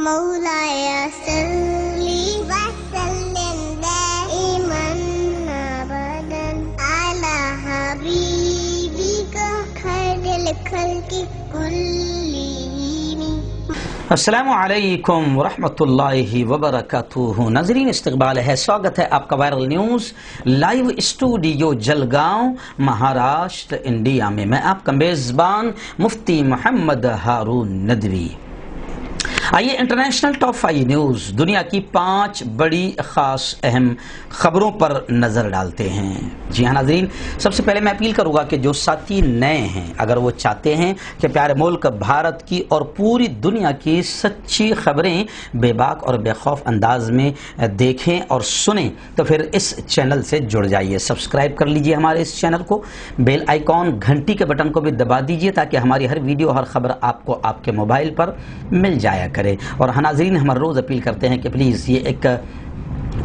مولاي صلي وسلم دائما ابدا على حبيبك خير الخلق كلهم. السلام علیکم ورحمۃ اللہ وبرکاتہ. ناظرین استقبال ہے، سواگت ہے آپ کا viral news live studio Jalgaon Maharashtra India میں. میں آپ کا میزبان مفتی محمد ہارون ندوی. آئیے انٹرنیشنل ٹاپ 5 نیوز دنیا کی 5 بڑی خاص اہم خبروں پر نظر ڈالتے ہیں. جی ہاں ناظرین، سب سے پہلے میں اپیل کروں گا کہ جو ساتھی نئے ہیں، اگر وہ چاہتے ہیں کہ پیارے ملک بھارت کی اور پوری دنیا کی سچی خبریں بے باک اور بے خوف انداز میں دیکھیں اور سنیں تو پھر اس چینل سے جڑ جائیے. سبسکرائب کر لیجئے ہمارے اس چینل کو، بیل آئیکن گھنٹی کے بٹن کو بھی دبا دیجئے تاکہ ہماری ہر ویڈیو ہر خبر آپ کو آپ کے موبائل پر مل جایا کرے. اور ناظرین، ہم روز اپیل کرتے ہیں کہ پلیز یہ ایک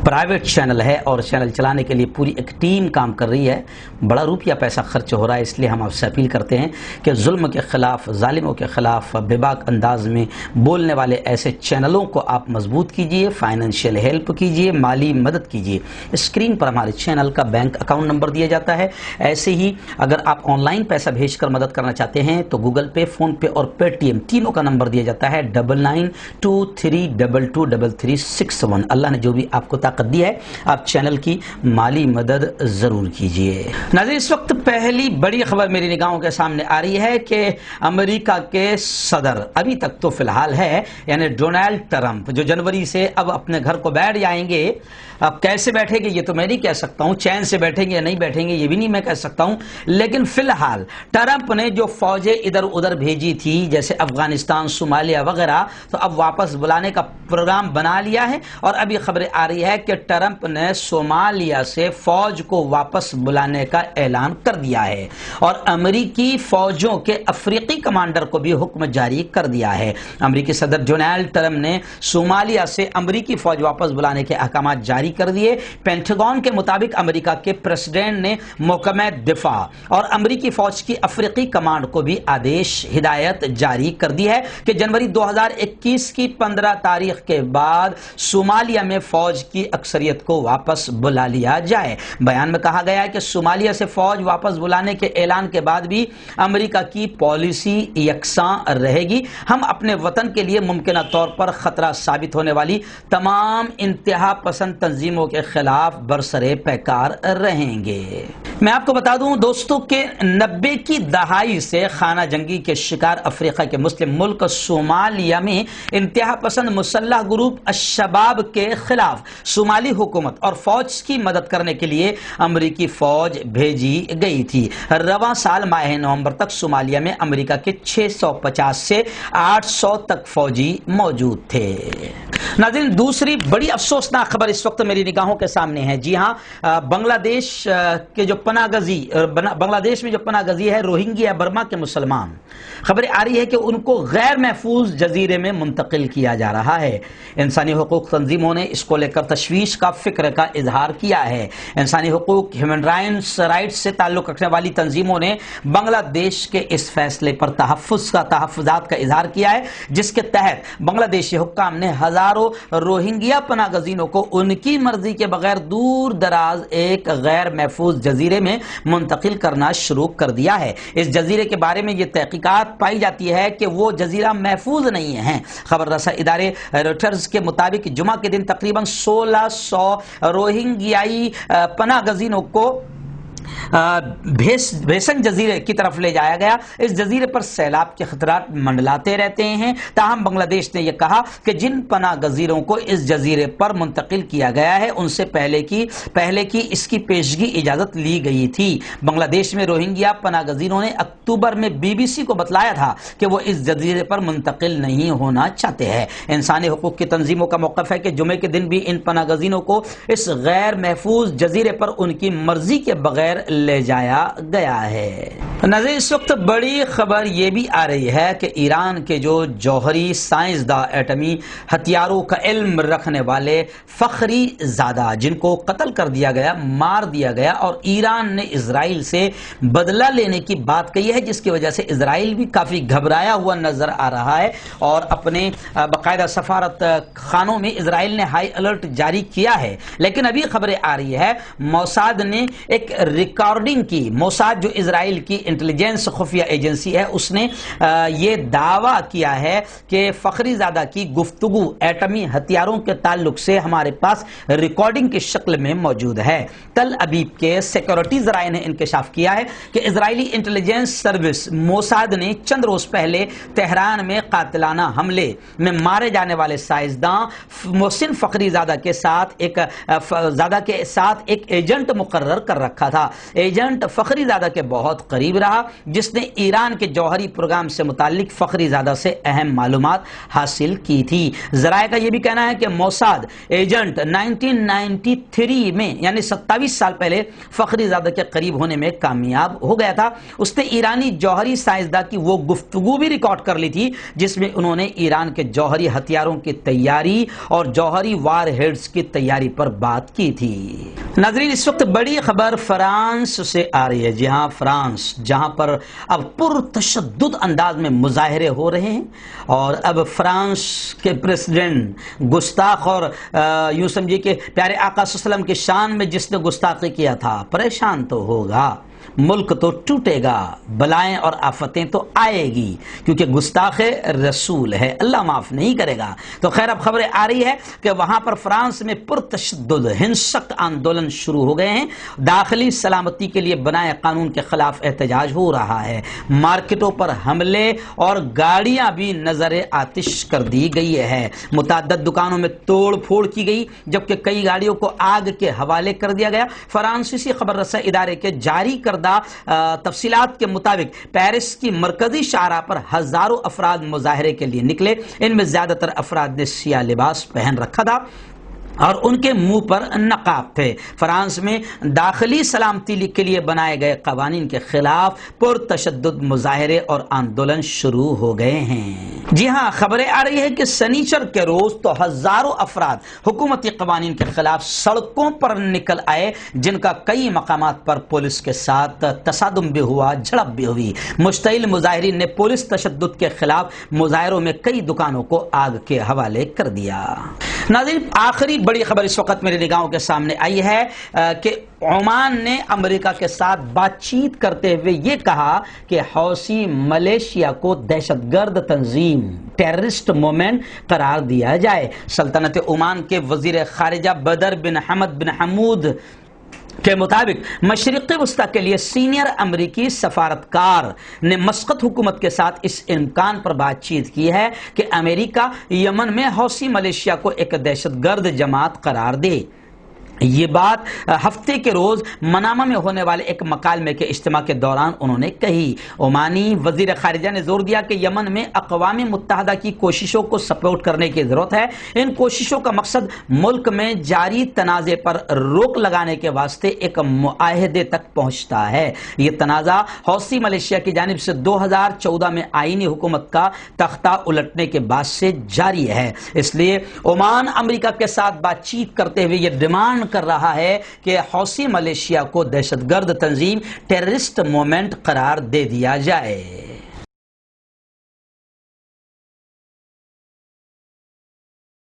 پرائیویٹ چینل ہے اور چینل چلانے کے لیے پوری ایک ٹیم کام کر رہی ہے، بڑا روپیہ پیسہ خرچ ہو رہا ہے، اس لیے ہم آپ سے اپیل کرتے ہیں کہ ظلم کے خلاف، ظالموں کے خلاف بے باک انداز میں بولنے والے ایسے چینلوں کو آپ مضبوط کیجئے، فائنینشیل ہیلپ کیجئے، مالی مدد کیجئے. اسکرین پر ہمارے چینل کا بینک اکاؤنٹ نمبر دیا جاتا ہے. ایسے ہی اگر آپ آن لائن پیسہ بھیج کر مدد کرنا چاہتے ہیں تو گوگل پے، فون پے اور پے ٹی ایم تینوں کا نمبر دیا جاتا ہے 9923223361. اللہ نے جو بھی آپ کو طاقت دی ہے آپ چینل کی مالی مدد ضرور کیجئے. ناظرین، اس وقت پہلی بڑی خبر میری نگاہوں کے سامنے آ رہی ہے کہ امریکہ کے صدر ابھی تک تو فی الحال ہے، یعنی ڈونلڈ ٹرمپ، جو جنوری سے اب اپنے گھر کو بیٹھ جائیں گے. اب کیسے بیٹھیں گے یہ تو میں نہیں کہہ سکتا ہوں، چین سے بیٹھیں گے یا نہیں بیٹھیں گے یہ بھی نہیں میں کہہ سکتا ہوں، لیکن فی الحال ٹرمپ نے جو فوجیں ادھر ادھر بھیجی تھی جیسے افغانستان، صومالیہ وغیرہ، تو اب واپس بلانے کا پروگرام بنا لیا ہے. اور ابھی خبریں آ رہی ہے کہ ٹرمپ نے صومالیہ سے فوج کو واپس بلانے کا اعلان کر دیا ہے اور امریکی فوجوں کے افریقی کمانڈر کو بھی حکم جاری کر دیا ہے. امریکی صدر ڈونلڈ ٹرمپ نے صومالیہ سے امریکی فوج واپس بلانے کے احکامات جاری کر دیے. پینٹاگون کے مطابق امریکہ کے پریزیڈنٹ نے محکمہ دفاع اور امریکی فوج کی افریقی کمانڈ کو بھی آدیش ہدایت جاری کر دی ہے کہ جنوری 2021 کی 15 تاریخ کے بعد صومالیہ میں فوج کی اکثریت کو واپس بلا لیا جائے. بیان میں کہا گیا ہے کہ صومالیہ سے فوج واپس بلانے کے اعلان کے بعد بھی امریکہ کی پالیسی یکساں رہے گی. ہم اپنے وطن کے لیے ممکنہ طور پر خطرہ ثابت ہونے والی تمام انتہا پسند تنظیموں کے خلاف برسرے پیکار رہیں گے. میں آپ کو بتا دوں دوستوں کہ 90 کی دہائی سے خانہ جنگی کے شکار افریقہ کے مسلم ملک صومالیہ میں انتہا پسند مسلح گروپ الشباب کے خلاف صومالی حکومت اور فوج کی مدد کرنے کے لیے امریکی فوج بھیجی گئی تھی. رواں سال ماہ نومبر تک صومالیہ میں امریکہ کے 650 سے 800 تک فوجی موجود تھے. ناظرین، دوسری بڑی افسوسناک خبر اس وقت میری نگاہوں کے سامنے ہے. جی ہاں، بنگلہ دیش کے جو پناہ گزی، بنگلہ دیش میں جو پناہ گزی ہے روہنگیا برما کے مسلمان، خبریں آ رہی ہے کہ ان کو غیر محفوظ جزیرے میں منتقل کیا جا رہا ہے. انسانی حقوق تنظیموں نے اس کو لے کر تشویش کا فکر کا اظہار کیا ہے. انسانی حقوق، ہیومن رائٹس سے تعلق رکھنے والی تنظیموں نے بنگلہ دیش کے اس فیصلے پر تحفظات کا اظہار کیا ہے جس کے تحت بنگلہ دیشی حکام نے ہزاروں روہنگیا پناہ گزینوں کو ان کی مرضی کے بغیر دور دراز ایک غیر محفوظ جزیرے میں منتقل کرنا شروع کر دیا ہے. اس جزیرے کے بارے میں یہ تحقیقات پائی جاتی ہے کہ وہ جزیرہ محفوظ نہیں ہے. خبر رساں ادارے رویٹرز کے مطابق جمعہ کے دن تقریباً 1600 روہنگیائی پناہ گزینوں کو بھیسن جزیرے کی طرف لے جایا گیا. اس جزیرے پر سیلاب کے خطرات منڈلاتے رہتے ہیں. تاہم بنگلہ دیش نے یہ کہا کہ جن پناہ گزینوں کو اس جزیرے پر منتقل کیا گیا ہے ان سے پہلے کی اس کی پیشگی اجازت لی گئی تھی. بنگلہ دیش میں روہنگیا پناہ گزینوں نے اکتوبر میں BBC کو بتلایا تھا کہ وہ اس جزیرے پر منتقل نہیں ہونا چاہتے ہیں. انسانی حقوق کی تنظیموں کا موقف ہے کہ جمعے کے دن بھی ان پناہ گزینوں کو اس غیر محفوظ جزیرے پر ان کی مرضی کے بغیر بغیر لے جایا گیا ہے۔ ناظرین اس وقت بڑی خبر یہ بھی آ رہی ہے کہ ایران کے جو جوہری سائنسداں ایٹمی ہتھیاروں کا علم رکھنے والے فخری زادہ جن کو قتل کر دیا گیا، مار دیا گیا، اور ایران نے اسرائیل سے بدلہ لینے کی بات کہی ہے، جس کی وجہ سے اسرائیل بھی کافی گھبرایا ہوا نظر آ رہا ہے اور اپنے باقاعدہ سفارت خانوں میں اسرائیل نے ہائی الرٹ جاری کیا ہے۔ لیکن ابھی خبریں آ رہی ہے موساد نے ایک ریکارڈنگ کی، موساد جو اسرائیل کی انٹیلیجنس خفیہ ایجنسی ہے، اس نے یہ دعویٰ کیا ہے کہ فخری زادہ کی گفتگو ایٹمی ہتھیاروں کے تعلق سے ہمارے پاس ریکارڈنگ کی شکل میں موجود ہے۔ تل ابیب کے سیکورٹی ذرائع نے انکشاف کیا ہے کہ اسرائیلی انٹیلیجنس سروس موساد نے چند روز پہلے تہران میں قاتلانہ حملے میں مارے جانے والے سائنسداں محسن فخری زادہ کے ساتھ ایک ایجنٹ مقرر کر رکھا تھا۔ ایجنٹ فخری زادہ کے بہت قریب رہا، جس نے ایران کے جوہری پروگرام سے متعلق فخری زادہ سے اہم معلومات حاصل کی تھی۔ ذرائع کا یہ بھی کہنا ہے کہ موساد ایجنٹ 1993 میں یعنی 27 سال پہلے فخری زادہ کے قریب ہونے میں کامیاب ہو گیا تھا۔ اس نے ایرانی جوہری سائنسداں کی وہ گفتگو بھی ریکارڈ کر لی تھی جس میں انہوں نے ایران کے جوہری ہتھیاروں کی تیاری اور جوہری وار ہیڈز کی تیاری پر بات کی تھی۔ ناظرین اس وقت بڑی خبر فرانس سے آ رہی ہے۔ جی ہاں، فرانس جہاں پر اب پرتشدد انداز میں مظاہرے ہو رہے ہیں اور اب فرانس کے پریزیڈنٹ گستاخ اور یوں سمجھے کہ پیارے آقا صلی اللہ علیہ وسلم کی شان میں جس نے گستاخی کیا تھا پریشان تو ہوگا، ملک تو ٹوٹے گا، بلائیں اور آفتیں تو آئے گی، کیونکہ گستاخ رسول ہے، اللہ معاف نہیں کرے گا۔ تو خیر اب خبریں آ رہی ہے کہ وہاں پر فرانس میں پرتشدد ہنسک آندولن شروع ہو گئے ہیں۔ داخلی سلامتی کے لیے بنائے قانون کے خلاف احتجاج ہو رہا ہے، مارکیٹوں پر حملے اور گاڑیاں بھی نظر آتش کر دی گئی ہے، متعدد دکانوں میں توڑ پھوڑ کی گئی، جبکہ کئی گاڑیوں کو آگ کے حوالے کر دیا گیا۔ فرانسیسی خبر رساں ادارے کے جاری کردہ تفصیلات کے مطابق پیرس کی مرکزی شاہراہ پر ہزاروں افراد مظاہرے کے لیے نکلے، ان میں زیادہ تر افراد نے سیاہ لباس پہن رکھا تھا اور ان کے منہ پر نقاب تھے۔ فرانس میں داخلی سلامتی کے لیے بنائے گئے قوانین کے خلاف پرتشدد مظاہرے اور آندولن شروع ہو گئے ہیں۔ جی ہاں، خبریں آ رہی ہے کہ سنیچر کے روز تو ہزاروں افراد حکومتی قوانین کے خلاف سڑکوں پر نکل آئے، جن کا کئی مقامات پر پولیس کے ساتھ تصادم بھی ہوا، جھڑپ بھی ہوئی۔ مشتعل مظاہرین نے پولیس تشدد کے خلاف مظاہروں میں کئی دکانوں کو آگ کے حوالے کر دیا۔ ناظرین آخری بڑی خبر اس وقت میری نگاہوں کے سامنے آئی ہے کہ عمان نے امریکہ کے ساتھ بات چیت کرتے ہوئے یہ کہا کہ حوثی ملیشیا کو دہشت گرد تنظیم ٹیررسٹ مومنٹ قرار دیا جائے۔ سلطنت عمان کے وزیر خارجہ بدر بن حمد بن حمود کے مطابق مشرقی وسطی کے لیے سینئر امریکی سفارتکار نے مسقط حکومت کے ساتھ اس امکان پر بات چیت کی ہے کہ امریکہ یمن میں حوثی ملیشیا کو ایک دہشت گرد جماعت قرار دے۔ یہ بات ہفتے کے روز منامہ میں ہونے والے ایک مکالمے کے اجتماع کے دوران انہوں نے کہی۔ عمانی وزیر خارجہ نے زور دیا کہ یمن میں اقوام متحدہ کی کوششوں کو سپورٹ کرنے کی ضرورت ہے۔ ان کوششوں کا مقصد ملک میں جاری تنازع پر روک لگانے کے واسطے ایک معاہدے تک پہنچتا ہے۔ یہ تنازع حوثی ملیشیا کی جانب سے 2014 میں آئینی حکومت کا تختہ الٹنے کے بعد سے جاری ہے، اس لیے عمان امریکہ کے ساتھ بات چیت کرتے ہوئے یہ ڈیمانڈ کر رہا ہے کہ حوثی ملیشیا کو دہشت گرد تنظیم ٹیررسٹ مومنٹ قرار دے دیا جائے۔